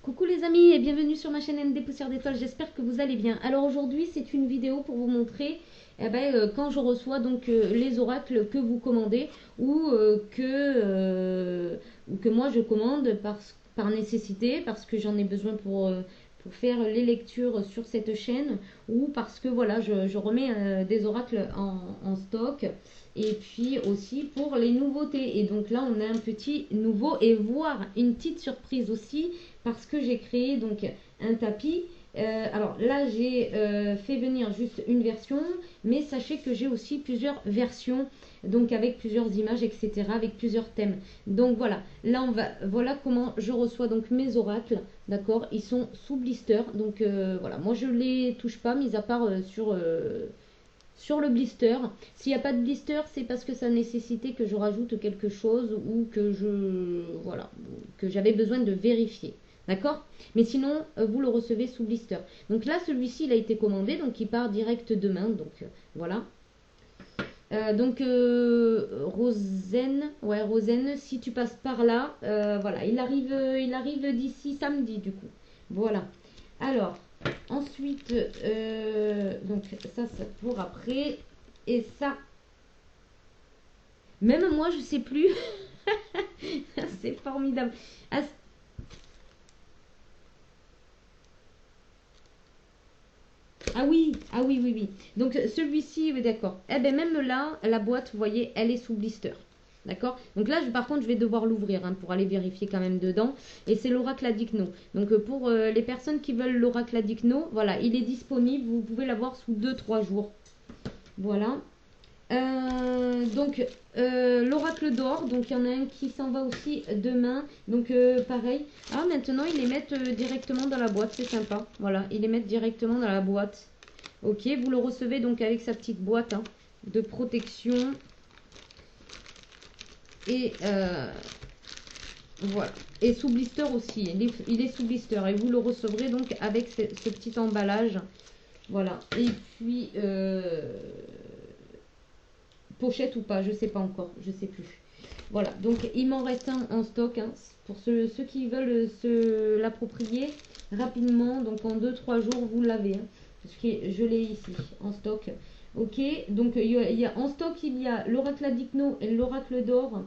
Coucou les amis et bienvenue sur ma chaîne ND Poussière d'étoiles, j'espère que vous allez bien. Alors aujourd'hui c'est une vidéo pour vous montrer quand je reçois donc les oracles que vous commandez ou que moi je commande par nécessité, parce que j'en ai besoin pour faire les lectures sur cette chaîne, ou parce que voilà je remets des oracles en stock, et puis aussi pour les nouveautés. Et donc là on a un petit nouveau et voire une petite surprise aussi, parce que j'ai créé donc un tapis. Alors là j'ai fait venir juste une version, mais sachez que j'ai aussi plusieurs versions, donc avec plusieurs images, etc., avec plusieurs thèmes. Donc voilà, là voilà comment je reçois donc mes oracles, d'accord. Ils sont sous blister, donc voilà, moi je les touche pas, mis à part sur le blister. S'il n'y a pas de blister, c'est parce que ça nécessitait que je rajoute quelque chose, ou que j'avais besoin de vérifier. D'accord. Mais sinon, vous le recevez sous blister. Donc là, celui-ci, il a été commandé, donc il part direct demain. Donc voilà. Rosen, ouais, Rosen, si tu passes par là, voilà, il arrive d'ici samedi du coup. Voilà. Alors, ensuite, donc ça pour après. Et ça, même moi, je sais plus. C'est formidable. Ah, ah oui, oui, oui. Donc celui-ci, oui, d'accord. Eh ben même là, la boîte, vous voyez, elle est sous blister. D'accord. Donc là, par contre, je vais devoir l'ouvrir pour aller vérifier quand même dedans. Et c'est l'oracle Adikno. Donc pour les personnes qui veulent l'oracle Adikno, voilà, il est disponible. Vous pouvez l'avoir sous 2-3 jours. Voilà. L'oracle d'or, donc il y en a un qui s'en va aussi demain. Donc pareil. Ah, maintenant ils les mettent directement dans la boîte, c'est sympa. Voilà, ils les mettent directement dans la boîte. Ok, vous le recevez donc avec sa petite boîte de protection. Et voilà. Et sous blister aussi. Il est sous blister. Et vous le recevrez donc avec ce petit emballage. Voilà. Et puis pochette ou pas, je sais pas encore, je sais plus. Voilà, donc il m'en reste un en stock pour ceux qui veulent se l'approprier rapidement. Donc en 2-3 jours vous l'avez, parce que je l'ai ici en stock. Ok, donc en stock il y a l'oracle Adikno et l'oracle d'or.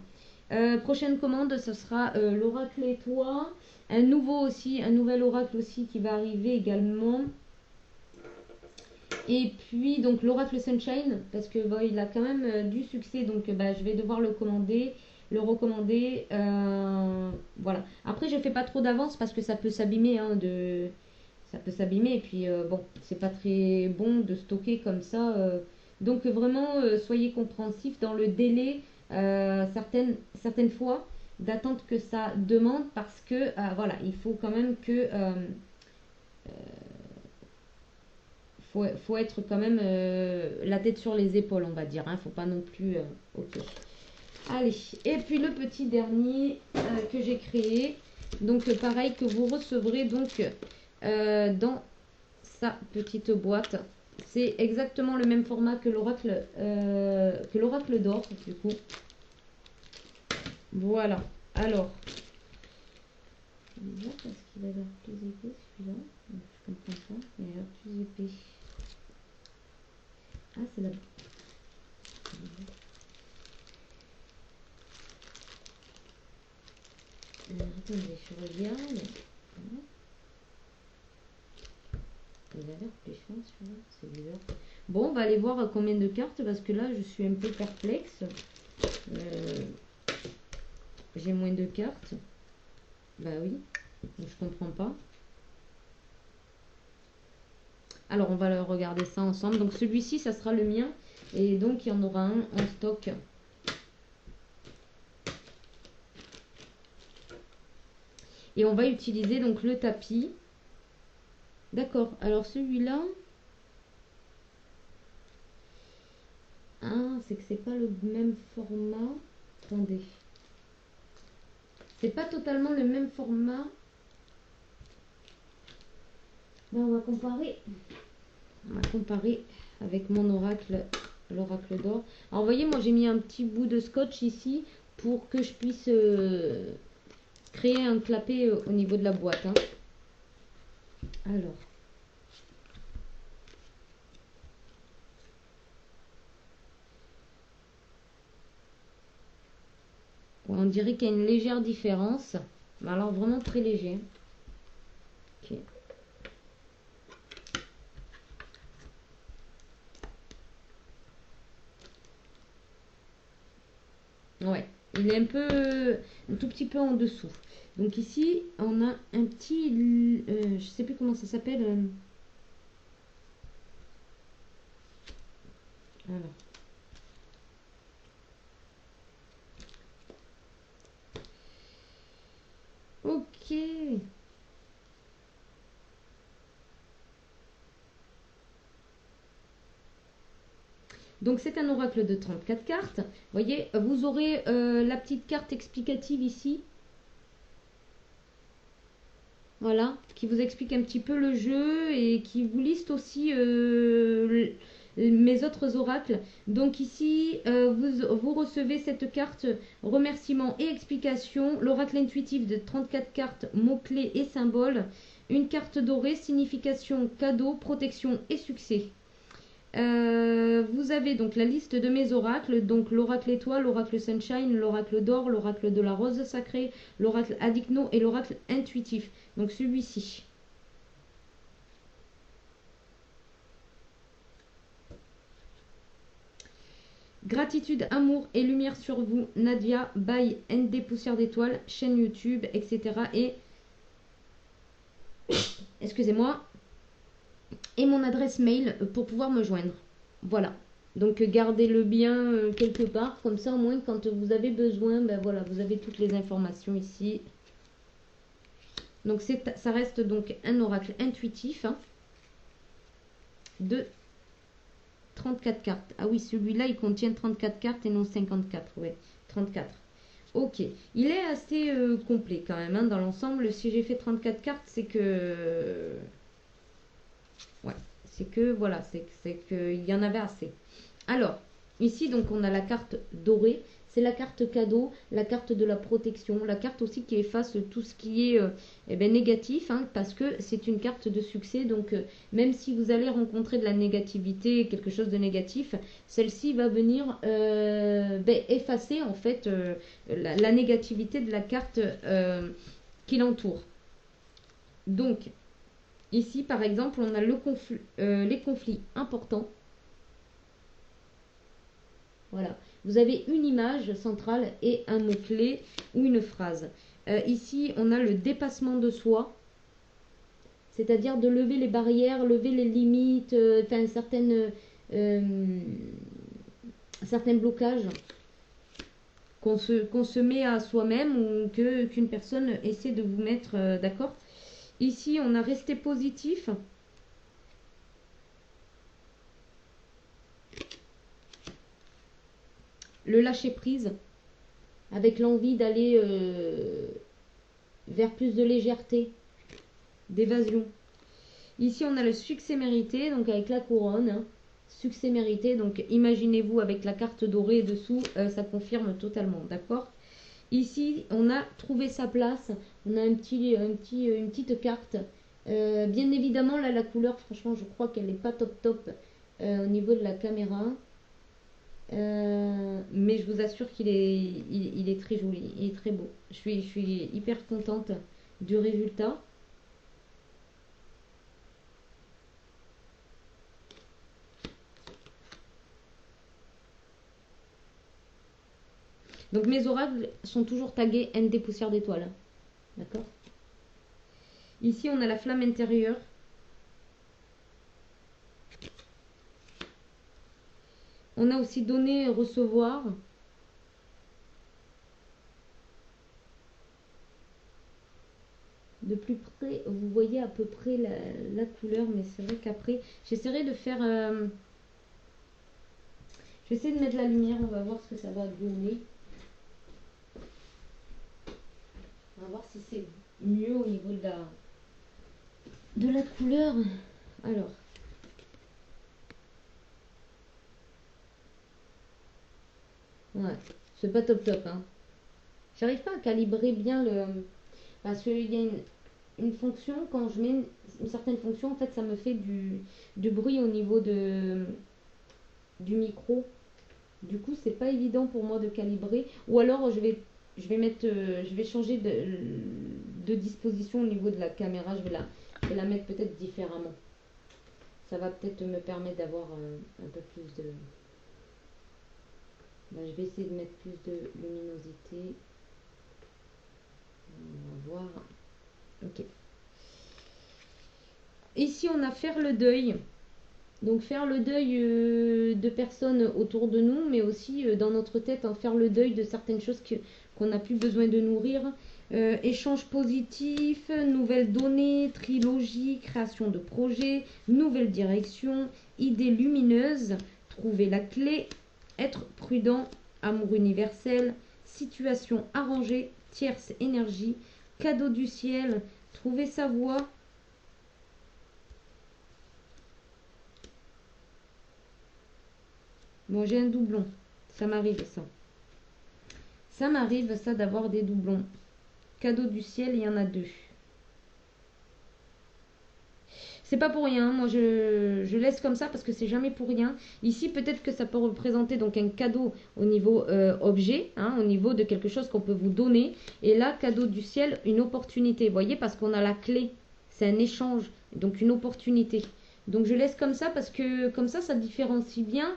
Prochaine commande, ce sera l'oracle étoile, un nouvel oracle aussi qui va arriver également. Et puis donc l'oracle Sunshine, parce que il a quand même du succès, donc je vais devoir le recommander. Voilà. Après, je fais pas trop d'avance parce que ça peut s'abîmer, ça peut s'abîmer. Et puis bon, c'est pas très bon de stocker comme ça. Donc vraiment, soyez compréhensifs dans le délai, certaines fois d'attente que ça demande, parce que voilà, il faut quand même que faut être quand même la tête sur les épaules, on va dire. Faut pas non plus. Ok. Allez. Et puis le petit dernier que j'ai créé. Donc pareil, que vous recevrez donc dans sa petite boîte. C'est exactement le même format que l'oracle d'or du coup. Voilà. Alors. Bizarre parce qu'il a l'air plus épais celui-là. Je comprends pas. Il a l'air plus épais. Ah, c'est là. Attendez, je regarde. Il a l'air plus fin celui-là, c'est bizarre. Bon, on va aller voir combien de cartes, parce que là je suis un peu perplexe. J'ai moins de cartes. Bah oui, je comprends pas. Alors on va regarder ça ensemble. Donc celui-ci, ça sera le mien. Et donc il y en aura un en stock. Et on va utiliser donc le tapis. D'accord. Alors celui-là. Ah, c'est que c'est pas le même format. Attendez. C'est pas totalement le même format. Là, on va comparer. On va comparer avec mon oracle, l'oracle d'or. Alors, vous voyez, moi, j'ai mis un petit bout de scotch ici pour que je puisse créer un clapet au niveau de la boîte. Alors, ouais, on dirait qu'il y a une légère différence. Mais alors vraiment très léger. Ok. Ouais, il est un tout petit peu en dessous. Donc ici, on a un petit, je sais plus comment ça s'appelle. Alors, ok. Donc c'est un oracle de 34 cartes. Vous voyez, vous aurez la petite carte explicative ici. Voilà, qui vous explique un petit peu le jeu et qui vous liste aussi mes autres oracles. Donc ici, vous recevez cette carte remerciement et explication, l'oracle intuitif de 34 cartes, mots-clés et symboles, une carte dorée, signification, cadeau, protection et succès. Vous avez donc la liste de mes oracles, donc l'oracle étoile, l'oracle sunshine, l'oracle d'or, l'oracle de la rose sacrée, l'oracle adigno et l'oracle intuitif. Donc celui-ci. Gratitude, amour et lumière sur vous, Nadia, by ND Poussière d'étoiles, chaîne YouTube, etc. Et, excusez-moi, et mon adresse mail pour pouvoir me joindre. Voilà. Donc gardez-le bien quelque part, comme ça au moins quand vous avez besoin, ben voilà, vous avez toutes les informations ici. Donc ça reste donc un oracle intuitif hein, de 34 cartes. Ah oui, celui-là il contient 34 cartes et non 54. Ouais, 34. Ok, il est assez complet quand même hein, dans l'ensemble. Si j'ai fait 34 cartes, c'est que ouais, c'est que voilà, c'est qu'il y en avait assez. Alors, ici, donc, on a la carte dorée. C'est la carte cadeau, la carte de la protection, la carte aussi qui efface tout ce qui est eh ben, négatif, hein, parce que c'est une carte de succès. Donc, même si vous allez rencontrer de la négativité, quelque chose de négatif, celle-ci va venir ben, effacer en fait la négativité de la carte qui l'entoure. Donc, ici, par exemple, on a les conflits importants. Voilà. Vous avez une image centrale et un mot-clé ou une phrase. Ici, on a le dépassement de soi, c'est-à-dire de lever les barrières, lever les limites, enfin euh, certains blocages qu'on se met à soi-même ou qu'une personne essaie de vous mettre d'accord. Ici, on a resté positif. Le lâcher prise avec l'envie d'aller vers plus de légèreté, d'évasion. Ici, on a le succès mérité, donc avec la couronne. Hein. Succès mérité, donc imaginez-vous avec la carte dorée dessous, ça confirme totalement, d'accord. Ici, on a trouvé sa place, on a une petite carte. Bien évidemment, là, la couleur, franchement, je crois qu'elle n'est pas top top au niveau de la caméra. Mais je vous assure qu'il est très joli, il est très beau. Je suis hyper contente du résultat. Donc mes oracles sont toujours tagués ND Poussière d'étoiles. D'accord. Ici, on a la flamme intérieure. On a aussi donner et recevoir. De plus près, vous voyez à peu près la couleur, mais c'est vrai qu'après, j'essaierai de faire... je vais essayer de mettre la lumière, on va voir ce que ça va donner. On va voir si c'est mieux au niveau de la couleur. Alors, ouais, c'est pas top top. Hein. J'arrive pas à calibrer bien le... Parce qu'il y a une... une fonction, quand je mets une certaine fonction, en fait, ça me fait du bruit au niveau du micro. Du coup, c'est pas évident pour moi de calibrer. Ou alors, je vais changer de disposition au niveau de la caméra. Je vais la mettre peut-être différemment. Ça va peut-être me permettre d'avoir un peu plus de. Ben, je vais essayer de mettre plus de luminosité. On va voir. Ok. Ici, on a faire le deuil. Donc faire le deuil de personnes autour de nous, mais aussi dans notre tête, hein, faire le deuil de certaines choses qu'on n'a plus besoin de nourrir. Échange positif, nouvelles données, trilogie, création de projets, nouvelle direction, idées lumineuses, trouver la clé, être prudent, amour universel, situation arrangée, tierce énergie, cadeau du ciel, trouver sa voie. Bon, j'ai un doublon. Ça m'arrive ça. Ça m'arrive ça d'avoir des doublons. Cadeau du ciel, il y en a deux. C'est pas pour rien. Moi, je laisse comme ça parce que c'est jamais pour rien. Ici, peut-être que ça peut représenter donc un cadeau au niveau objet, hein, au niveau de quelque chose qu'on peut vous donner. Et là, cadeau du ciel, une opportunité. Vous voyez, parce qu'on a la clé. C'est un échange. Donc, une opportunité. Donc, je laisse comme ça parce que comme ça différencie bien.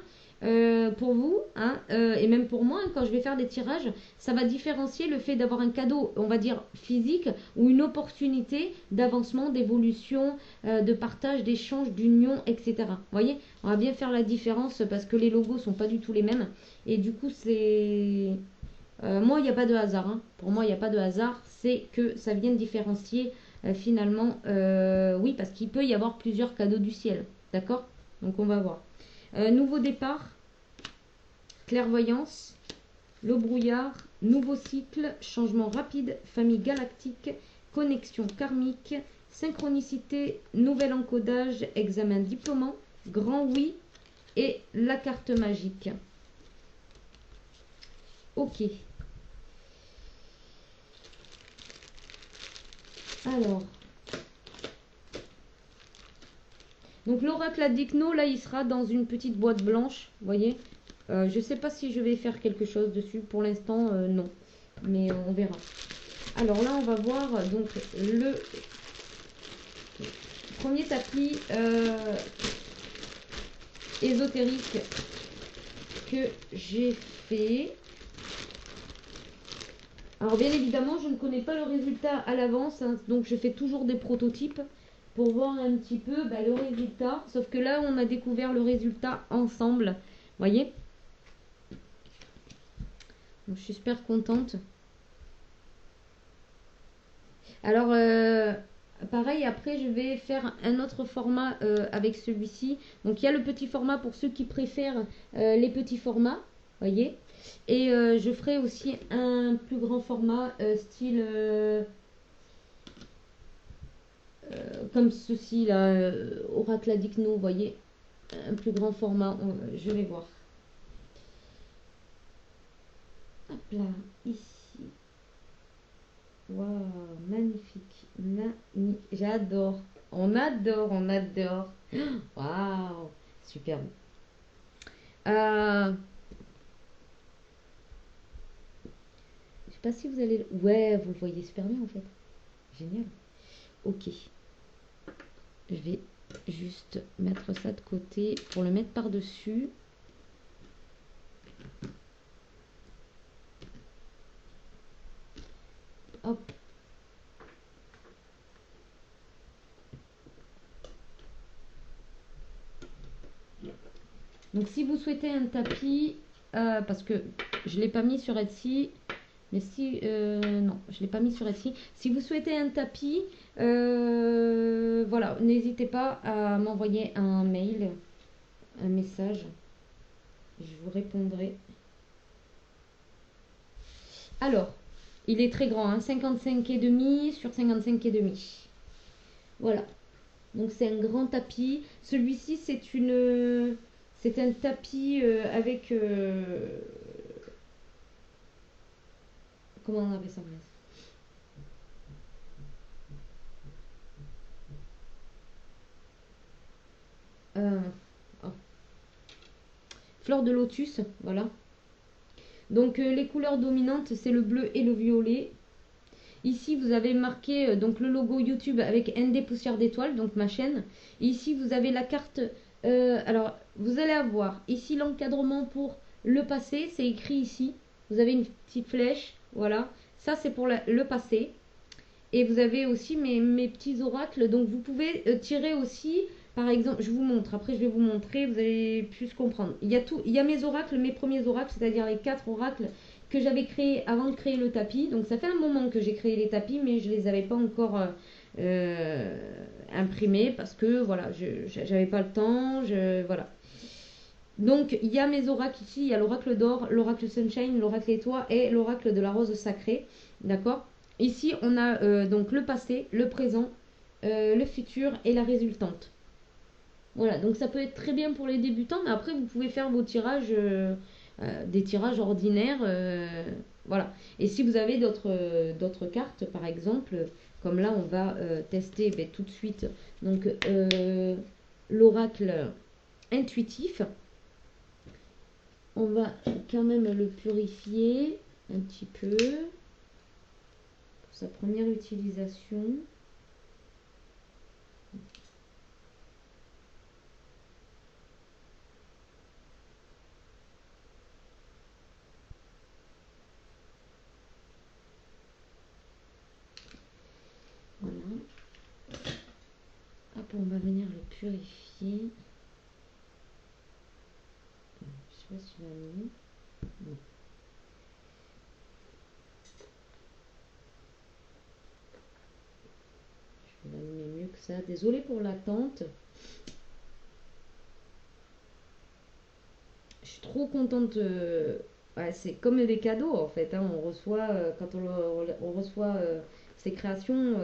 Pour vous, hein, et même pour moi, hein, quand je vais faire des tirages, ça va différencier le fait d'avoir un cadeau, on va dire physique, ou une opportunité d'avancement, d'évolution, de partage, d'échange, d'union, etc. Vous voyez, on va bien faire la différence parce que les logos sont pas du tout les mêmes. Et du coup, c'est. Moi, il n'y a pas de hasard. Hein. Pour moi, il n'y a pas de hasard. C'est que ça vient de différencier finalement. Oui, parce qu'il peut y avoir plusieurs cadeaux du ciel. D'accord. Donc, on va voir. Nouveau départ, clairvoyance, le brouillard, nouveau cycle, changement rapide, famille galactique, connexion karmique, synchronicité, nouvel encodage, examen diplômant, grand oui et la carte magique. Ok. Alors. Donc l'oracle Adikno, là, il sera dans une petite boîte blanche, vous voyez. Je ne sais pas si je vais faire quelque chose dessus. Pour l'instant, non. Mais on verra. Alors là, on va voir donc le premier tapis ésotérique que j'ai fait. Alors bien évidemment, je ne connais pas le résultat à l'avance, hein, donc je fais toujours des prototypes pour voir un petit peu le résultat. Sauf que là, on a découvert le résultat ensemble. Vous voyez? Donc, je suis super contente. Alors, pareil, après, je vais faire un autre format avec celui-ci. Donc, il y a le petit format pour ceux qui préfèrent les petits formats. Voyez. Et je ferai aussi un plus grand format style comme ceci là, Oracle Adikno, vous voyez, un plus grand format, je vais voir. Hop là, ici. Waouh, magnifique, j'adore, on adore, on adore. Waouh, superbe. Je sais pas si vous allez. Ouais, vous le voyez super bien en fait. Génial. Ok. Je vais juste mettre ça de côté pour le mettre par-dessus. Hop. Donc si vous souhaitez un tapis, parce que je ne l'ai pas mis sur Etsy, mais si... non, je ne l'ai pas mis sur Etsy. Si vous souhaitez un tapis, voilà, n'hésitez pas à m'envoyer un mail, un message. Je vous répondrai. Alors, il est très grand, hein, 55,5 sur 55,5. Voilà. Donc c'est un grand tapis. Celui-ci, c'est un tapis avec... comment on appelle ça? fleur de lotus, voilà. Donc les couleurs dominantes, c'est le bleu et le violet. Ici, vous avez marqué donc le logo YouTube avec ND Poussière d'étoiles, donc ma chaîne. Et ici, vous avez la carte. Alors, vous allez avoir ici l'encadrement pour le passé, c'est écrit ici. Vous avez une petite flèche, voilà. Ça, c'est pour le passé. Et vous avez aussi mes petits oracles. Donc, vous pouvez tirer aussi, par exemple, je vous montre. Après, je vais vous montrer, vous allez plus comprendre. Il y a mes oracles, mes premiers oracles, c'est-à-dire les 4 oracles que j'avais créés avant de créer le tapis. Donc, ça fait un moment que j'ai créé les tapis, mais je ne les avais pas encore imprimés parce que, voilà, je n'avais pas le temps. Voilà. Donc, il y a mes oracles ici. Il y a l'oracle d'or, l'oracle sunshine, l'oracle étoile et l'oracle de la rose sacrée. D'accord. Ici, on a donc le passé, le présent, le futur et la résultante. Voilà, donc ça peut être très bien pour les débutants, mais après, vous pouvez faire vos tirages, des tirages ordinaires. Voilà. Et si vous avez d'autres cartes, par exemple, comme là, on va tester tout de suite donc l'oracle intuitif. On va quand même le purifier un petit peu pour sa première utilisation. Voilà. Hop, on va venir le purifier. Je sais pas si tu l'as mis. Non. Je vais l'allumer mieux que ça. Désolée pour l'attente. Je suis trop contente. Ouais, c'est comme des cadeaux en fait. Hein. On reçoit, quand on reçoit ces créations,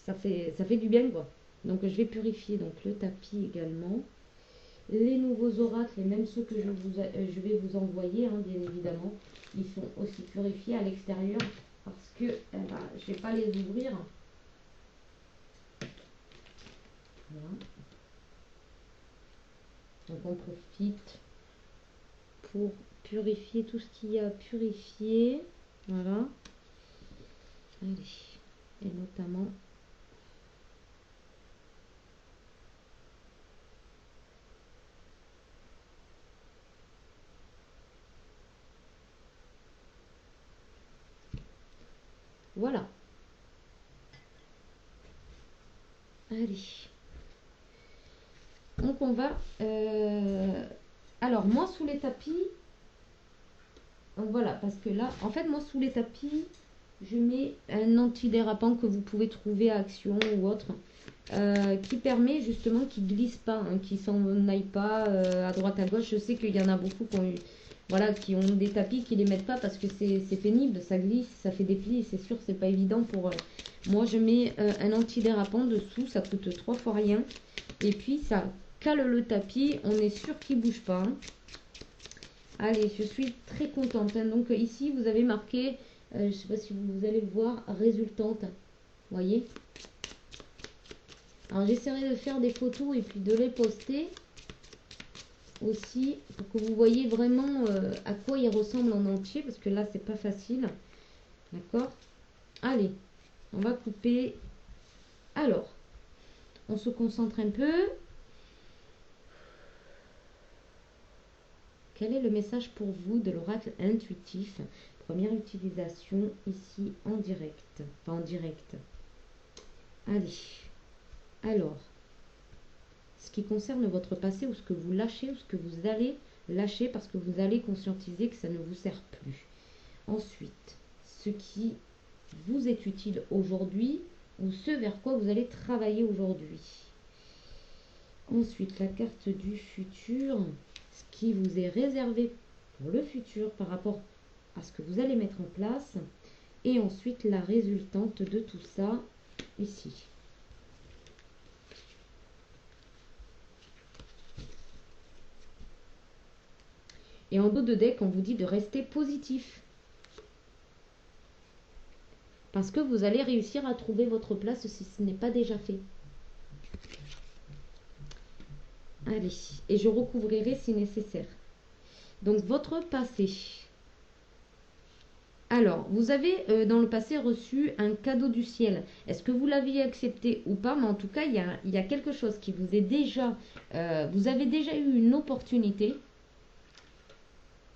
ça fait du bien quoi. Donc je vais purifier donc, le tapis également. Les nouveaux oracles et même ceux que je vais vous envoyer, hein, bien évidemment, ils sont aussi purifiés à l'extérieur parce que je ne vais pas les ouvrir. Voilà. Donc on profite pour purifier tout ce qu'il y a à purifier. Voilà. Allez. Et notamment voilà. Allez. Donc on va... alors moi sous les tapis... Donc voilà, parce que là, en fait moi sous les tapis, je mets un antidérapant que vous pouvez trouver à Action ou autre. Qui permet justement qu'il glisse pas, hein, qu'il s'en aille pas à droite à gauche. Je sais qu'il y en a beaucoup qui ont des tapis qui les mettent pas parce que c'est pénible, ça glisse, ça fait des plis, c'est sûr c'est pas évident pour... moi je mets un antidérapant dessous, ça coûte 3 fois rien. Et puis ça cale le tapis, on est sûr qu'il bouge pas. Hein. Allez, je suis très contente. Hein. Donc ici vous avez marqué, je sais pas si vous allez voir, résultante. Vous voyez ? Alors j'essaierai de faire des photos et puis de les poster aussi pour que vous voyez vraiment à quoi il ressemble en entier parce que là c'est pas facile. D'accord? Allez, on va couper. Alors, on se concentre un peu. Quel est le message pour vous de l'oracle intuitif? Première utilisation ici en direct. Pas en direct. Allez. Alors, ce qui concerne votre passé ou ce que vous lâchez ou ce que vous allez lâcher parce que vous allez conscientiser que ça ne vous sert plus. Ensuite, ce qui vous est utile aujourd'hui ou ce vers quoi vous allez travailler aujourd'hui. Ensuite, la carte du futur, ce qui vous est réservé pour le futur par rapport à ce que vous allez mettre en place. Et ensuite, la résultante de tout ça ici. Et en dos de deck, on vous dit de rester positif. Parce que vous allez réussir à trouver votre place si ce n'est pas déjà fait. Allez, et je recouvrirai si nécessaire. Donc, votre passé. Alors, vous avez dans le passé reçu un cadeau du ciel. Est-ce que vous l'aviez accepté ou pas? Mais en tout cas, il y a quelque chose qui vous est déjà... vous avez déjà eu une opportunité.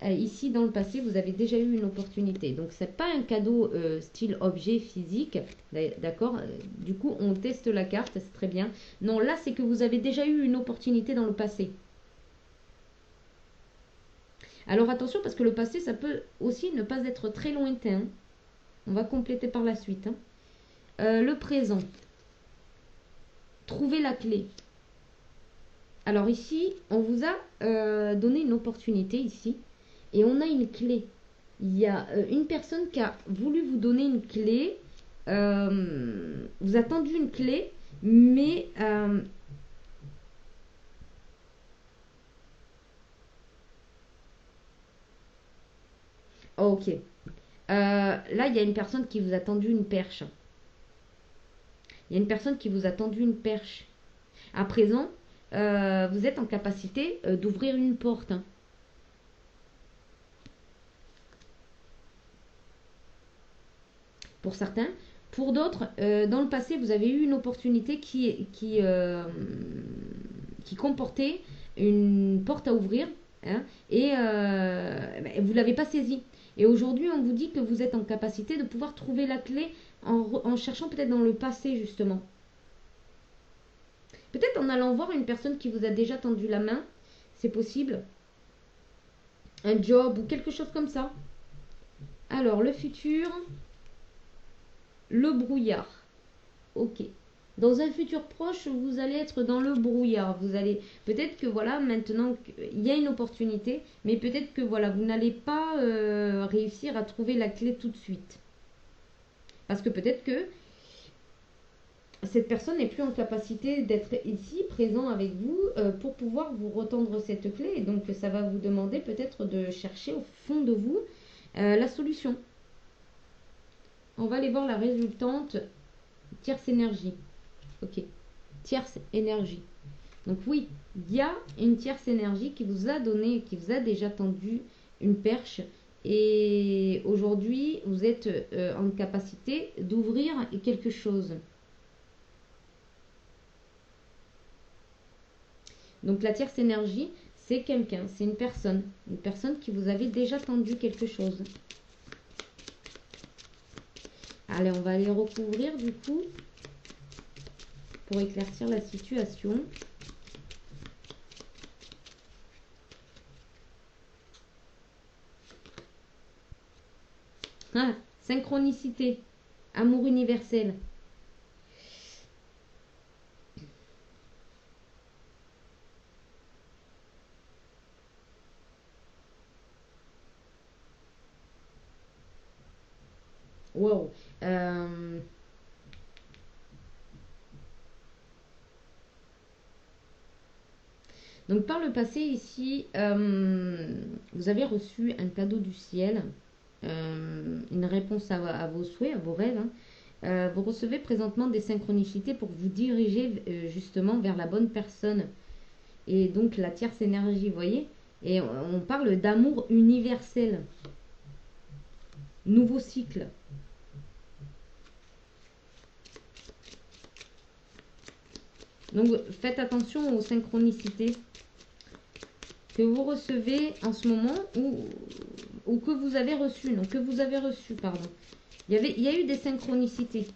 Ici, dans le passé, vous avez déjà eu une opportunité. Donc, ce n'est pas un cadeau style objet physique. D'accord? Du coup, on teste la carte, c'est très bien. Non, là, c'est que vous avez déjà eu une opportunité dans le passé. Alors, attention, parce que le passé, ça peut aussi ne pas être très lointain. On va compléter par la suite. Le présent. Trouver la clé. Alors ici, on vous a donné une opportunité ici. Et on a une clé. Il y a une personne qui a voulu vous donner une clé. Vous a tendu une clé, mais oh, ok. Là, il y a une personne qui vous a tendu une perche. Il y a une personne qui vous a tendu une perche. À présent, vous êtes en capacité d'ouvrir une porte, hein, pour certains. Pour d'autres, dans le passé, vous avez eu une opportunité qui comportait une porte à ouvrir, hein, et vous ne l'avez pas saisie. Et aujourd'hui, on vous dit que vous êtes en capacité de pouvoir trouver la clé en cherchant peut-être dans le passé, justement. Peut-être en allant voir une personne qui vous a déjà tendu la main, c'est possible. Un job ou quelque chose comme ça. Alors, le futur, le brouillard. Ok. Dans un futur proche, vous allez être dans le brouillard. Vous allez peut-être que voilà, maintenant il y a une opportunité, mais peut-être que voilà, vous n'allez pas réussir à trouver la clé tout de suite. Parce que peut-être que cette personne n'est plus en capacité d'être ici, présent avec vous, pour pouvoir vous retendre cette clé. Et donc, ça va vous demander peut-être de chercher au fond de vous la solution. On va aller voir la résultante tierce énergie. Ok, tierce énergie. Donc oui, il y a une tierce énergie qui vous a donné, qui vous a déjà tendu une perche. Et aujourd'hui, vous êtes en capacité d'ouvrir quelque chose. Donc la tierce énergie, c'est quelqu'un, c'est une personne qui vous avait déjà tendu quelque chose. Allez, on va aller recouvrir du coup pour éclaircir la situation. Ah, synchronicité, amour universel. Wow. Donc par le passé ici, vous avez reçu un cadeau du ciel, une réponse à vos souhaits, à vos rêves, hein. Vous recevez présentement des synchronicités pour vous diriger justement vers la bonne personne. Et donc la tierce énergie, vous voyez. Et on parle d'amour universel. Nouveau cycle. Donc faites attention aux synchronicités que vous recevez en ce moment ou que vous avez reçu. Non, que vous avez reçu, pardon. Il y a eu des synchronicités.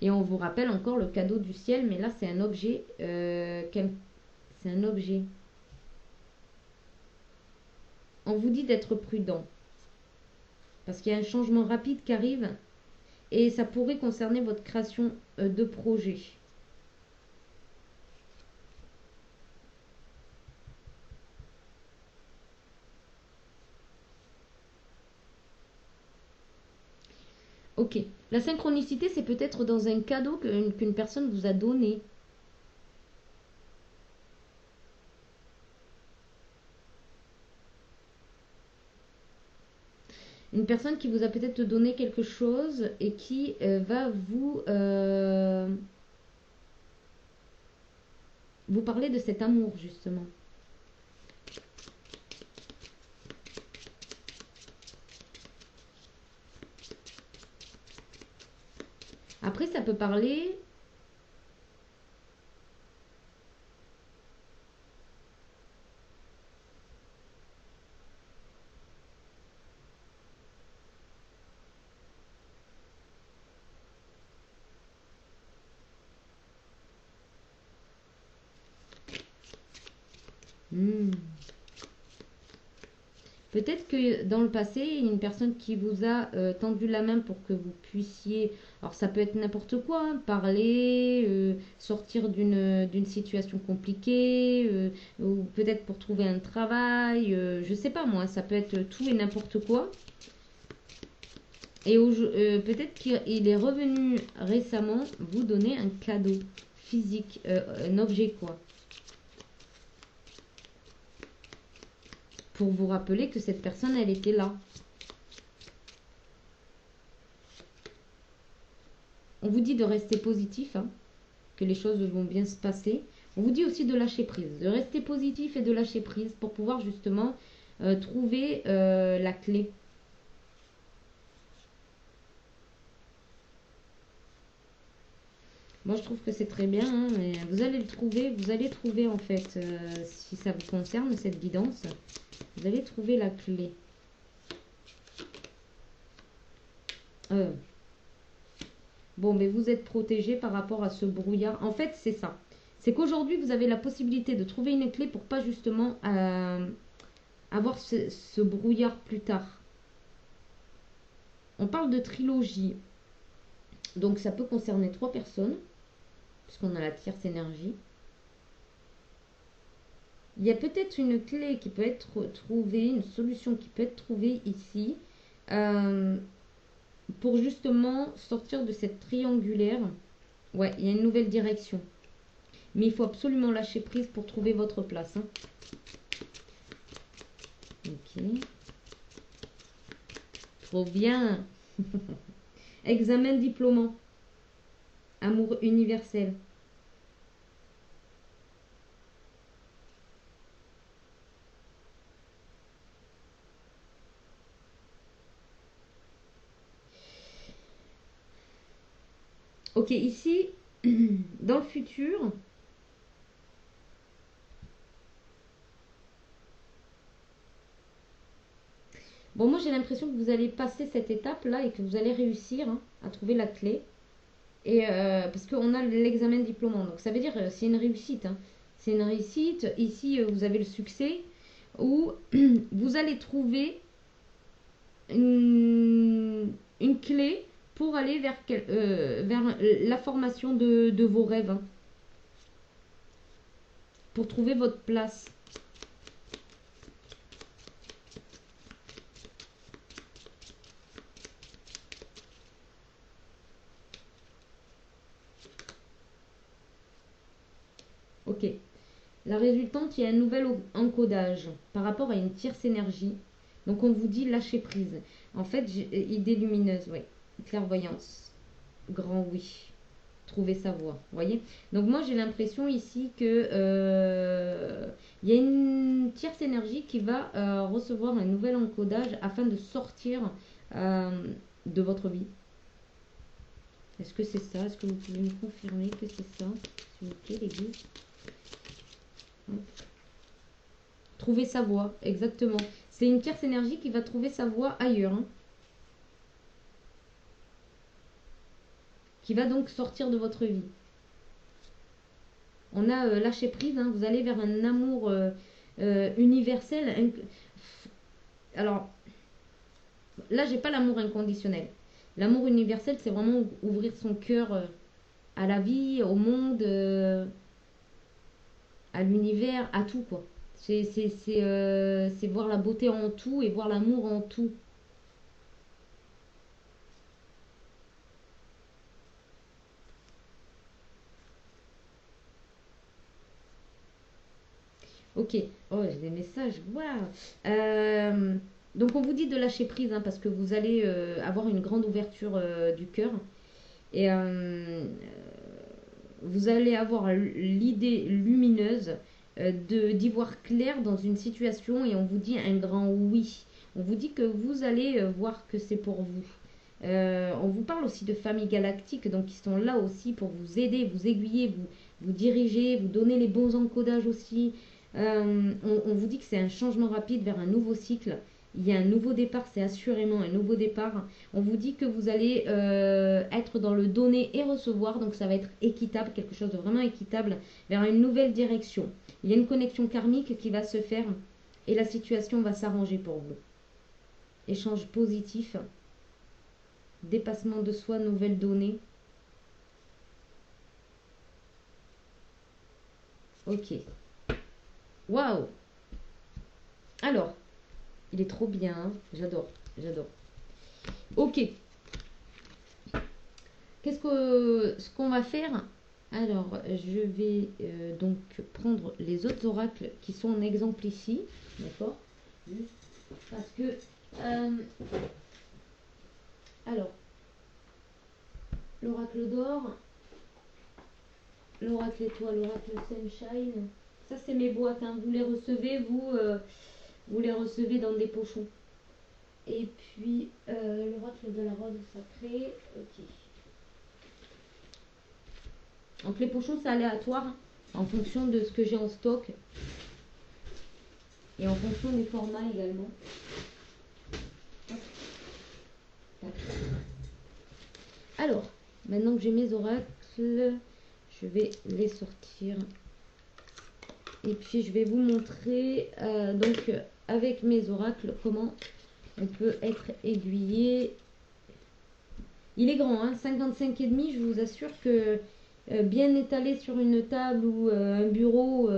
Et on vous rappelle encore le cadeau du ciel, mais là c'est un objet. C'est un objet. On vous dit d'être prudent. Parce qu'il y a un changement rapide qui arrive. Et ça pourrait concerner votre création de projet. Ok. La synchronicité, c'est peut-être dans un cadeau qu'une personne vous a donné. Une personne qui vous a peut-être donné quelque chose et qui va vous parler de cet amour, justement. Après, ça peut parler. Hmm. Peut-être que dans le passé, il y a une personne qui vous a tendu la main pour que vous puissiez, alors ça peut être n'importe quoi, hein, parler, sortir d'une situation compliquée, ou peut-être pour trouver un travail, je sais pas moi, ça peut être tout et n'importe quoi. Et peut-être qu'il est revenu récemment vous donner un cadeau physique, un objet quoi, pour vous rappeler que cette personne, elle était là. On vous dit de rester positif, hein, que les choses vont bien se passer. On vous dit aussi de lâcher prise, de rester positif et de lâcher prise pour pouvoir justement trouver la clé. Moi, je trouve que c'est très bien, hein, mais vous allez trouver en fait, si ça vous concerne, cette guidance, vous allez trouver la clé. Euh, Bon, mais vous êtes protégé par rapport à ce brouillard. En fait, c'est ça. C'est qu'aujourd'hui, vous avez la possibilité de trouver une clé pour pas justement avoir ce brouillard plus tard. On parle de trilogie. Donc, ça peut concerner trois personnes, puisqu'on a la tierce énergie. Il y a peut-être une clé qui peut être trouvée, une solution qui peut être trouvée ici, euh, pour justement sortir de cette triangulaire. Ouais, il y a une nouvelle direction. Mais il faut absolument lâcher prise pour trouver votre place, hein. Ok. Trop bien. Examen diplômant. Amour universel. Ok, ici, dans le futur, bon, moi j'ai l'impression que vous allez passer cette étape-là et que vous allez réussir, hein, à trouver la clé. Et parce qu'on a l'examen diplômant, donc ça veut dire c'est une réussite, hein. C'est une réussite. Ici, vous avez le succès où vous allez trouver une clé pour aller vers la formation de vos rêves, hein, pour trouver votre place. Ok. La résultante, il y a un nouvel encodage par rapport à une tierce énergie. Donc on vous dit lâcher prise. En fait, idée lumineuse, oui. Clairvoyance. Grand oui. Trouver sa voie. Vous voyez. Donc moi j'ai l'impression ici que il y a une tierce énergie qui va recevoir un nouvel encodage afin de sortir euh, de votre vie. Est-ce que c'est ça? Est-ce que vous pouvez me confirmer que c'est ça, s'il vous plaît, les guides? Trouver sa voie, exactement. C'est une tierce énergie qui va trouver sa voie ailleurs, hein, qui va donc sortir de votre vie. On a lâché prise, hein, vous allez vers un amour universel. Alors, là, j'ai pas l'amour inconditionnel. L'amour universel, c'est vraiment ouvrir son cœur à la vie, au monde, à l'univers, à tout, quoi. C'est voir la beauté en tout et voir l'amour en tout. Ok. Oh, j'ai des messages. Waouh. Donc on vous dit de lâcher prise, hein, parce que vous allez avoir une grande ouverture du cœur. Et vous allez avoir l'idée lumineuse d'y voir clair dans une situation et on vous dit un grand oui. On vous dit que vous allez voir que c'est pour vous. On vous parle aussi de familles galactiques, donc ils sont là aussi pour vous aider, vous aiguiller, vous diriger, vous donner les bons encodages aussi. On vous dit que c'est un changement rapide vers un nouveau cycle. Il y a un nouveau départ, c'est assurément un nouveau départ. On vous dit que vous allez être dans le donner et recevoir, donc ça va être équitable, quelque chose de vraiment équitable, vers une nouvelle direction. Il y a une connexion karmique qui va se faire et la situation va s'arranger pour vous. Échange positif, dépassement de soi, nouvelles données. Ok. Waouh! Alors, il est trop bien, hein. J'adore, j'adore. Ok. Ce qu'on va faire? Alors, je vais donc prendre les autres oracles qui sont en exemple ici, d'accord? Parce que, alors, l'oracle d'or, l'oracle étoile, l'oracle sunshine, ça c'est mes boîtes, hein. Vous les recevez, vous les recevez dans des pochons. Et puis, l'oracle de la rose sacrée, ok. Donc les pochons c'est aléatoire, hein, en fonction de ce que j'ai en stock et en fonction des formats également. Alors, maintenant que j'ai mes oracles, je vais les sortir. Et puis je vais vous montrer donc avec mes oracles comment on peut être aiguillé. Il est grand, hein, 55,5, je vous assure que bien étalé sur une table ou un bureau,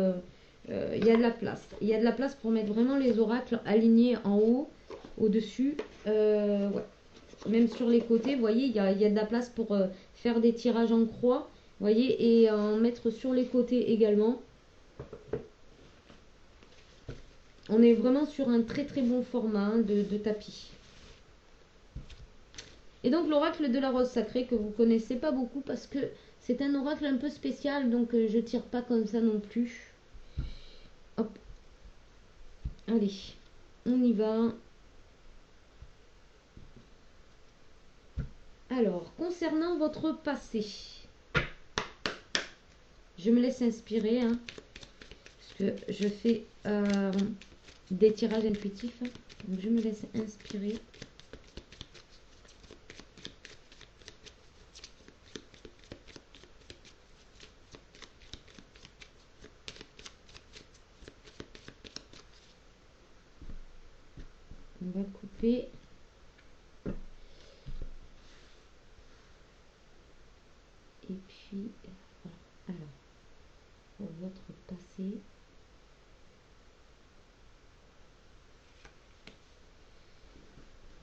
il y a de la place. Il y a de la place pour mettre vraiment les oracles alignés en haut, au-dessus. Ouais. Même sur les côtés, vous voyez, il y a de la place pour faire des tirages en croix, vous voyez, et en mettre sur les côtés également. On est vraiment sur un très très bon format, hein, de tapis. Et donc l'oracle de la rose sacrée que vous connaissez pas beaucoup parce que c'est un oracle un peu spécial, donc je tire pas comme ça non plus. Hop. Allez, on y va. Alors, concernant votre passé, je me laisse inspirer, hein, parce que je fais des tirages intuitifs, hein, donc je me laisse inspirer. On va couper. Et puis, voilà. Alors, pour votre passé.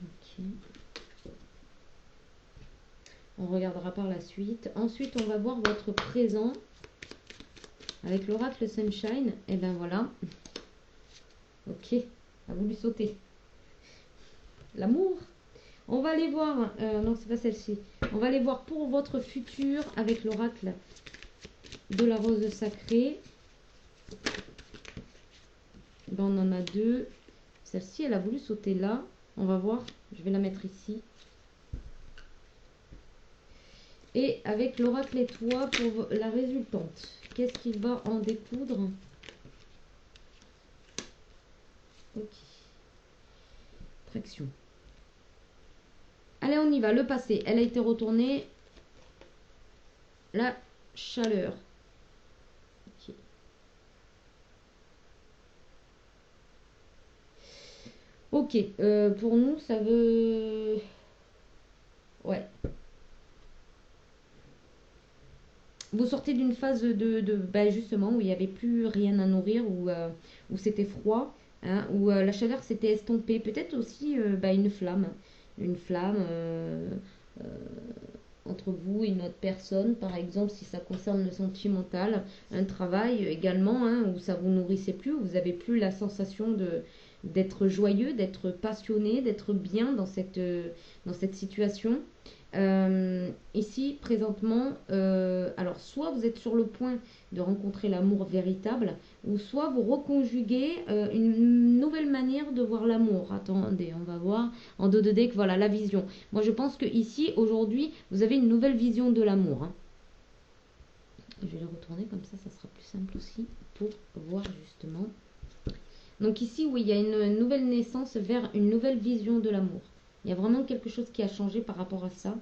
Ok. On regardera par la suite. Ensuite, on va voir votre présent avec l'oracle Sunshine. Et ben voilà. Ok, a voulu sauter. L'amour. On va aller voir. Non, c'est pas celle-ci. On va aller voir pour votre futur avec l'oracle de la rose sacrée. Ben, on en a deux. Celle-ci, elle a voulu sauter là. On va voir. Je vais la mettre ici. Et avec l'oracle étoile pour la résultante. Qu'est-ce qu'il va en découdre? Ok. Traction. Allez, on y va. Le passé. Elle a été retournée. La chaleur. Ok. Ok. Pour nous, ça veut... Ouais. Vous sortez d'une phase ben justement, où il n'y avait plus rien à nourrir, où c'était froid, hein, où la chaleur s'était estompée. Peut-être aussi ben, une flamme. Une flamme. entre vous et une autre personne, par exemple, si ça concerne le sentimental, un travail également, hein, où ça vous nourrissait plus, où vous avez plus la sensation d'être joyeux, d'être passionné, d'être bien dans cette situation. Ici, présentement, alors soit vous êtes sur le point de rencontrer l'amour véritable, ou soit vous reconjuguez une nouvelle manière de voir l'amour. Attendez, on va voir en dos de deck, voilà la vision. Moi, je pense que ici, aujourd'hui, vous avez une nouvelle vision de l'amour. Hein. Je vais le retourner comme ça sera plus simple aussi pour voir justement. Donc ici, oui, il y a une nouvelle naissance vers une nouvelle vision de l'amour. Il y a vraiment quelque chose qui a changé par rapport à ça.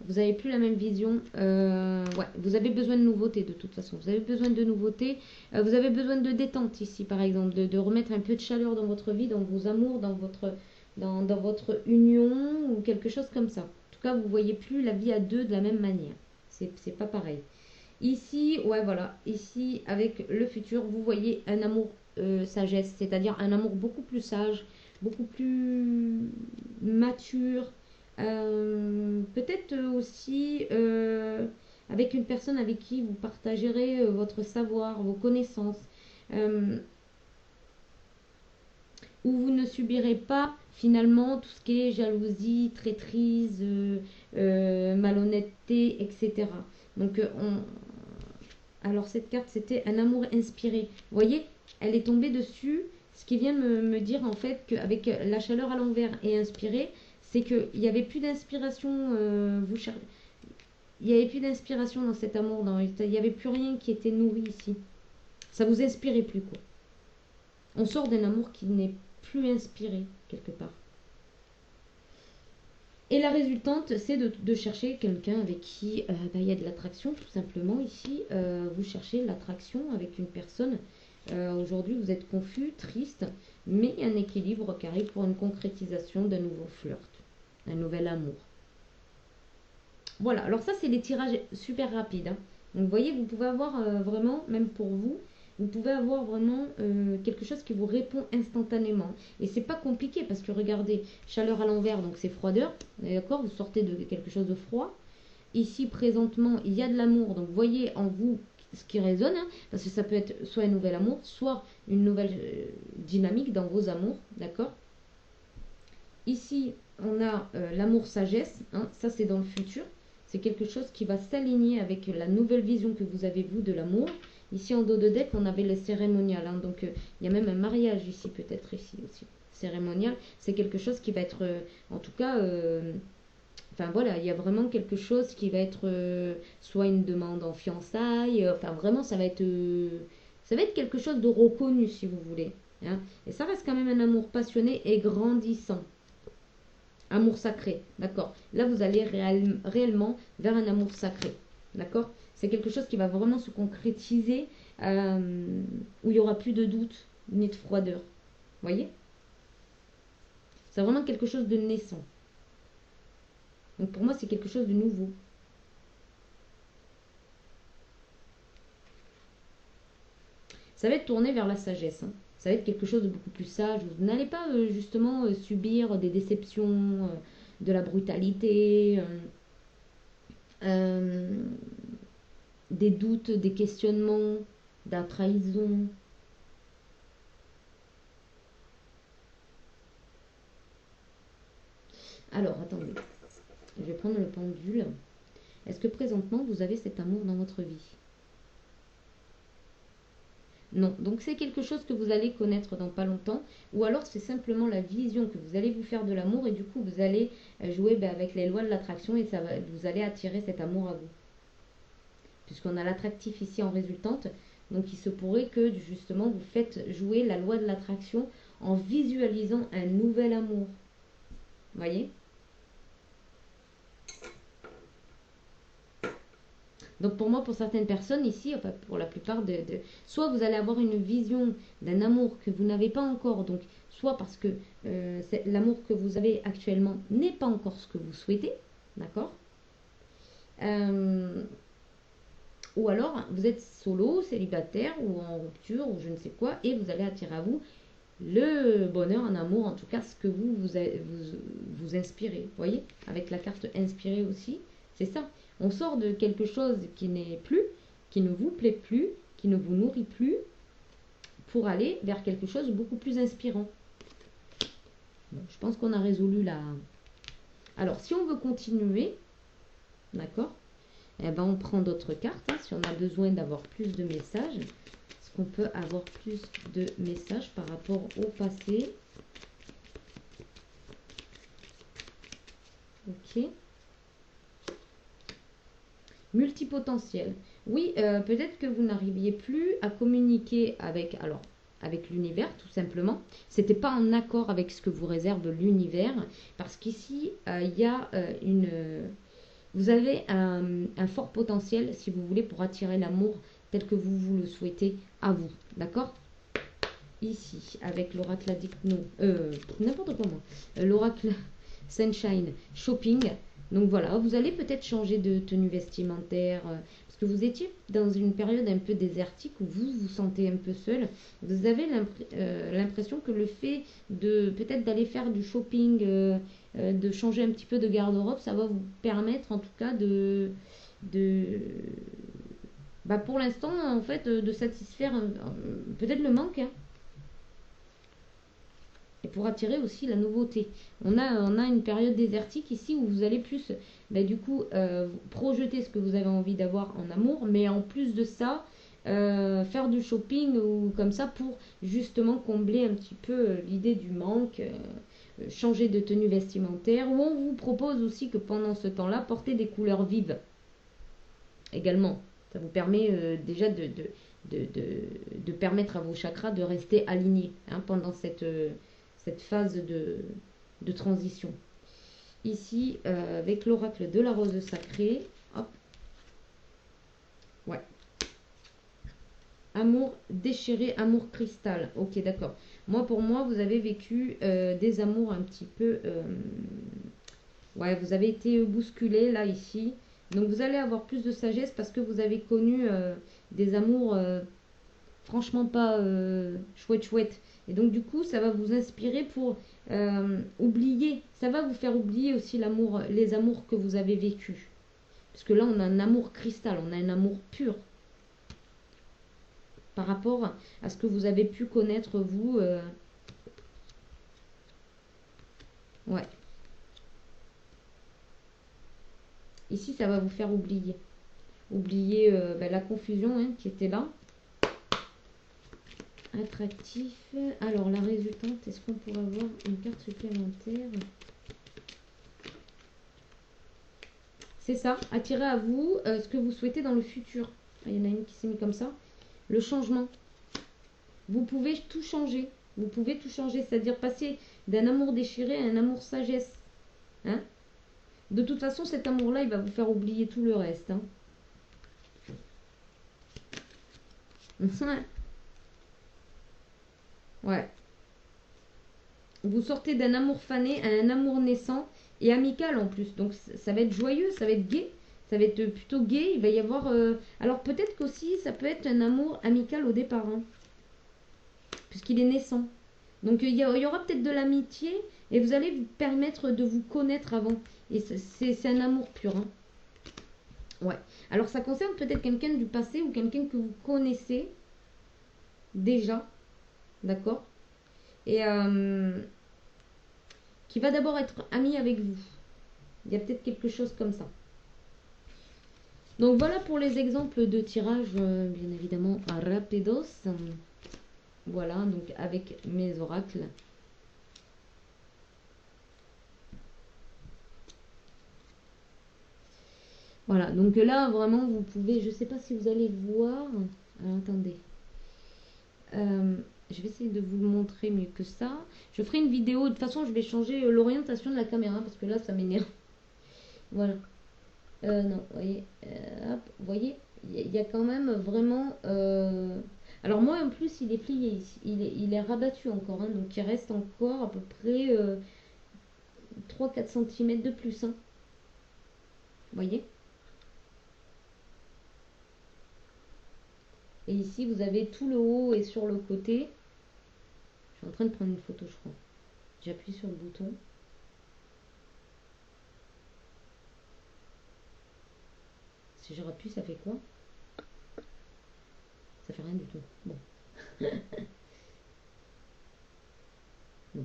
Vous n'avez plus la même vision. Ouais, vous avez besoin de nouveautés de toute façon. Vous avez besoin de nouveautés. Vous avez besoin de détente ici, par exemple, de remettre un peu de chaleur dans votre vie, dans vos amours, dans votre union ou quelque chose comme ça. En tout cas, vous ne voyez plus la vie à deux de la même manière. C'est pas pareil. Ici, ouais, voilà. Ici, avec le futur, vous voyez un amour sagesse, c'est-à-dire un amour beaucoup plus sage, beaucoup plus mature. Peut-être aussi avec une personne avec qui vous partagerez votre savoir, vos connaissances, euh, où vous ne subirez pas finalement tout ce qui est jalousie, traîtrise, malhonnêteté, etc. Donc, alors cette carte, c'était un amour inspiré. Vous voyez, elle est tombée dessus, ce qui vient me dire en fait qu'avec la chaleur à l'envers et inspiré, c'est qu'il n'y avait plus d'inspiration, il n'y avait plus d'inspiration dans cet amour, il n'y avait plus rien qui était nourri ici. Ça vous inspirait plus quoi. On sort d'un amour qui n'est plus inspiré quelque part. Et la résultante, c'est de chercher quelqu'un avec qui il y a de l'attraction, tout simplement. Ici, vous cherchez l'attraction avec une personne. Aujourd'hui, vous êtes confus, triste, mais il y a un équilibre qui arrive pour une concrétisation d'un nouveau flirt, un nouvel amour. Voilà, alors ça, c'est les tirages super rapides. Hein. Donc, vous voyez, vous pouvez avoir vraiment, même pour vous, vous pouvez avoir vraiment quelque chose qui vous répond instantanément. Et c'est pas compliqué parce que regardez, chaleur à l'envers, donc c'est froideur. D'accord, vous sortez de quelque chose de froid. Ici, présentement, il y a de l'amour. Donc, voyez en vous ce qui résonne. Hein, parce que ça peut être soit un nouvel amour, soit une nouvelle dynamique dans vos amours. D'accord. Ici, on a l'amour sagesse. Hein, ça, c'est dans le futur. C'est quelque chose qui va s'aligner avec la nouvelle vision que vous avez, vous, de l'amour. Ici, en dos de deck, on avait le cérémonial. Hein, donc, il y a même un mariage ici, peut-être ici aussi. Cérémonial, c'est quelque chose qui va être, en tout cas, enfin voilà, il y a vraiment quelque chose qui va être soit une demande en fiançailles. Enfin, vraiment, ça va être quelque chose de reconnu, si vous voulez. Hein. Et ça reste quand même un amour passionné et grandissant. Amour sacré, d'accord. Là, vous allez réellement vers un amour sacré, d'accord. C'est quelque chose qui va vraiment se concrétiser, où il n'y aura plus de doute ni de froideur. Vous voyez. C'est vraiment quelque chose de naissant. Donc pour moi, c'est quelque chose de nouveau. Ça va être tourné vers la sagesse. Hein. Ça va être quelque chose de beaucoup plus sage. Vous n'allez pas justement subir des déceptions, de la brutalité, des doutes, des questionnements, de la trahison. Alors, attendez. Je vais prendre le pendule. Est-ce que présentement, vous avez cet amour dans votre vie? Non. Donc, c'est quelque chose que vous allez connaître dans pas longtemps. Ou alors, c'est simplement la vision que vous allez vous faire de l'amour. Et du coup, vous allez jouer avec les lois de l'attraction. Et vous allez attirer cet amour à vous. Puisqu'on a l'attractif ici en résultante. Donc, il se pourrait que, justement, vous faites jouer la loi de l'attraction en visualisant un nouvel amour. Vous voyez? Donc pour moi, pour certaines personnes ici, enfin pour la plupart soit vous allez avoir une vision d'un amour que vous n'avez pas encore, donc soit parce que l'amour que vous avez actuellement n'est pas encore ce que vous souhaitez, d'accord. Ou alors vous êtes solo, célibataire ou en rupture ou je ne sais quoi, et vous allez attirer à vous le bonheur en amour, en tout cas ce que vous inspirez, vous voyez, avec la carte inspirée aussi. C'est ça. On sort de quelque chose qui n'est plus, qui ne vous plaît plus, qui ne vous nourrit plus, pour aller vers quelque chose de beaucoup plus inspirant. Bon, je pense qu'on a résolu la... Alors, si on veut continuer, d'accord, eh ben, on prend d'autres cartes, hein, si on a besoin d'avoir plus de messages. Est-ce qu'on peut avoir plus de messages par rapport au passé? Ok. Multipotentiel. Oui, peut-être que vous n'arriviez plus à communiquer avec, alors, avec l'univers, tout simplement. C'était pas en accord avec ce que vous réserve l'univers, parce qu'ici, il y a vous avez un fort potentiel, si vous voulez, pour attirer l'amour tel que vous le souhaitez à vous. D'accord? Ici, avec l'oracle addict, non, n'importe comment. L'oracle Sunshine Shopping. Donc voilà, vous allez peut-être changer de tenue vestimentaire, parce que vous étiez dans une période un peu désertique où vous vous sentez un peu seul. Vous avez l'impression que le fait de peut-être d'aller faire du shopping, de changer un petit peu de garde-robe, ça va vous permettre en tout cas de bah pour l'instant en fait de satisfaire peut-être le manque, hein, et pour attirer aussi la nouveauté. On a une période désertique ici où vous allez plus, bah, du coup, projeter ce que vous avez envie d'avoir en amour, mais en plus de ça, faire du shopping ou comme ça pour justement combler un petit peu l'idée du manque, changer de tenue vestimentaire, ou on vous propose aussi que pendant ce temps-là, porter des couleurs vives également. Ça vous permet déjà de permettre à vos chakras de rester alignés, hein, pendant cette phase de transition. Ici, avec l'oracle de la rose sacrée, hop, ouais. Amour déchiré, amour cristal. Ok, d'accord. Pour moi, vous avez vécu des amours un petit peu... ouais, vous avez été bousculé là, ici. Donc, vous allez avoir plus de sagesse parce que vous avez connu des amours franchement pas chouette. Et donc du coup, ça va vous inspirer pour oublier. Ça va vous faire oublier aussi l'amour, les amours que vous avez vécus. Parce que là, on a un amour cristal, on a un amour pur par rapport à ce que vous avez pu connaître vous. Ouais. Ici, ça va vous faire oublier. Oublier la confusion, hein, qui était là. Attractif. Alors, la résultante, est-ce qu'on pourrait avoir une carte supplémentaire? C'est ça, attirer à vous ce que vous souhaitez dans le futur. Ah, il y en a une qui s'est mis comme ça. Le changement. Vous pouvez tout changer. Vous pouvez tout changer, c'est-à-dire passer d'un amour déchiré à un amour sagesse. Hein? De toute façon, cet amour-là, il va vous faire oublier tout le reste. Hein. Ouais. Vous sortez d'un amour fané à un amour naissant et amical en plus. Donc ça va être joyeux, ça va être gai. Ça va être plutôt gai. Il va y avoir... Alors peut-être qu'aussi, ça peut être un amour amical au départ. Hein, puisqu'il est naissant. Donc il y aura peut-être de l'amitié et vous allez vous permettre de vous connaître avant. Et c'est un amour pur. Hein. Ouais. Alors ça concerne peut-être quelqu'un du passé ou quelqu'un que vous connaissez déjà. D'accord? Et qui va d'abord être ami avec vous. Il y a peut-être quelque chose comme ça. Donc voilà pour les exemples de tirage, bien évidemment, rapidos. Voilà, donc avec mes oracles. Voilà, donc là, vraiment, vous pouvez, je ne sais pas si vous allez voir. Alors, attendez. Je vais essayer de vous le montrer mieux que ça. Je ferai une vidéo. De toute façon, je vais changer l'orientation de la caméra parce que là, ça m'énerve. Voilà. Non, hop, vous voyez, il y a quand même vraiment... Alors moi, en plus, il est plié ici. Il est rabattu encore. Hein, donc, il reste encore à peu près 3-4 cm de plus. Hein. Vous voyez? Et ici, vous avez tout le haut et sur le côté. Je suis en train de prendre une photo, je crois. J'appuie sur le bouton. Si je rappuie, ça fait quoi? Ça fait rien du tout. Bon. Non.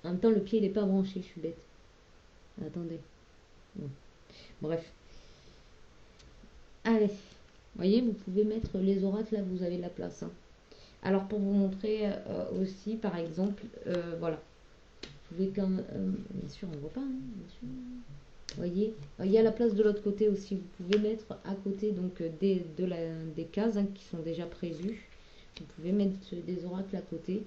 En même temps, le pied, il n'est pas branché, je suis bête. Attendez. Non. Bref. Allez. Vous voyez, vous pouvez mettre les oracles là, vous avez de la place, hein. Alors, pour vous montrer aussi, par exemple, voilà. Vous pouvez quand même... bien sûr, on ne voit pas, hein, bien sûr. Vous voyez, il y a la place de l'autre côté aussi. Vous pouvez mettre à côté donc des cases, hein, qui sont déjà prévues. Vous pouvez mettre des oracles à côté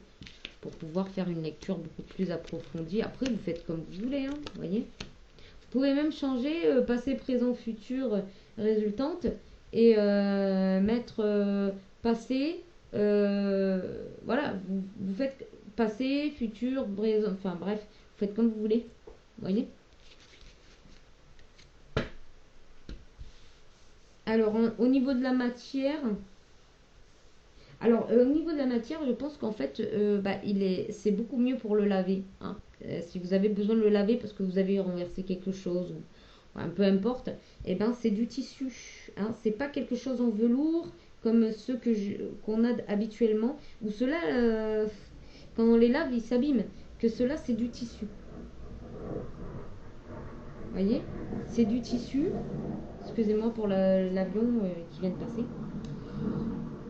pour pouvoir faire une lecture beaucoup plus approfondie. Après, vous faites comme vous voulez, hein, vous voyez. Vous pouvez même changer passé, présent, futur, résultante et mettre passé. Voilà, vous faites passé, futur, présent, enfin bref, vous faites comme vous voulez. Vous voyez. Alors, au niveau de la matière, au niveau de la matière, je pense qu'en fait, c'est beaucoup mieux pour le laver, hein. Si vous avez besoin de le laver parce que vous avez renversé quelque chose, ou peu importe, et ben c'est du tissu, hein. C'est pas quelque chose en velours comme ceux qu'on a habituellement, ou ceux-là, quand on les lave, ils s'abîment. Que ceux-là, c'est du tissu. Vous voyez? C'est du tissu. Excusez-moi pour l'avion qui vient de passer.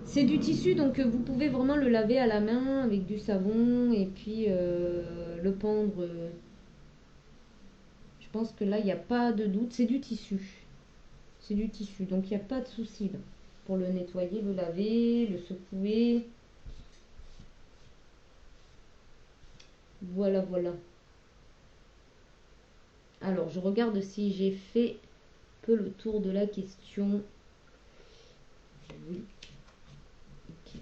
C'est du tissu, donc vous pouvez vraiment le laver à la main avec du savon et puis le pendre. Je pense que là, il n'y a pas de doute. C'est du tissu. C'est du tissu, donc il n'y a pas de souci là. Pour le nettoyer, le laver, le secouer. Voilà, voilà. Alors, je regarde si j'ai fait un peu le tour de la question. Oui. Ok.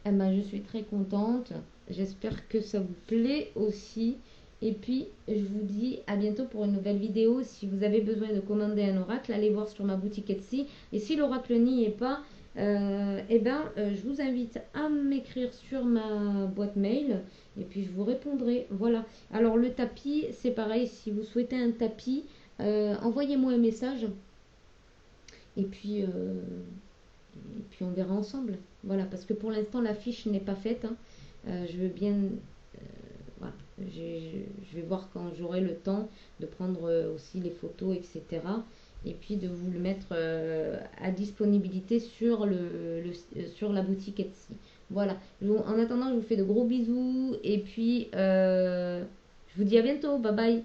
Eh ben, je suis très contente. J'espère que ça vous plaît aussi. Et puis, je vous dis à bientôt pour une nouvelle vidéo. Si vous avez besoin de commander un oracle, allez voir sur ma boutique Etsy. Et si l'oracle n'y est pas, je vous invite à m'écrire sur ma boîte mail. Et puis, je vous répondrai. Voilà. Alors, le tapis, c'est pareil. Si vous souhaitez un tapis, envoyez-moi un message. Et puis, on verra ensemble. Voilà, parce que pour l'instant, la fiche n'est pas faite, hein. Je veux bien... voilà, je vais voir quand j'aurai le temps de prendre aussi les photos, etc. Et puis de vous le mettre à disponibilité sur la boutique Etsy. Voilà. En attendant, je vous fais de gros bisous. Et puis, je vous dis à bientôt. Bye bye.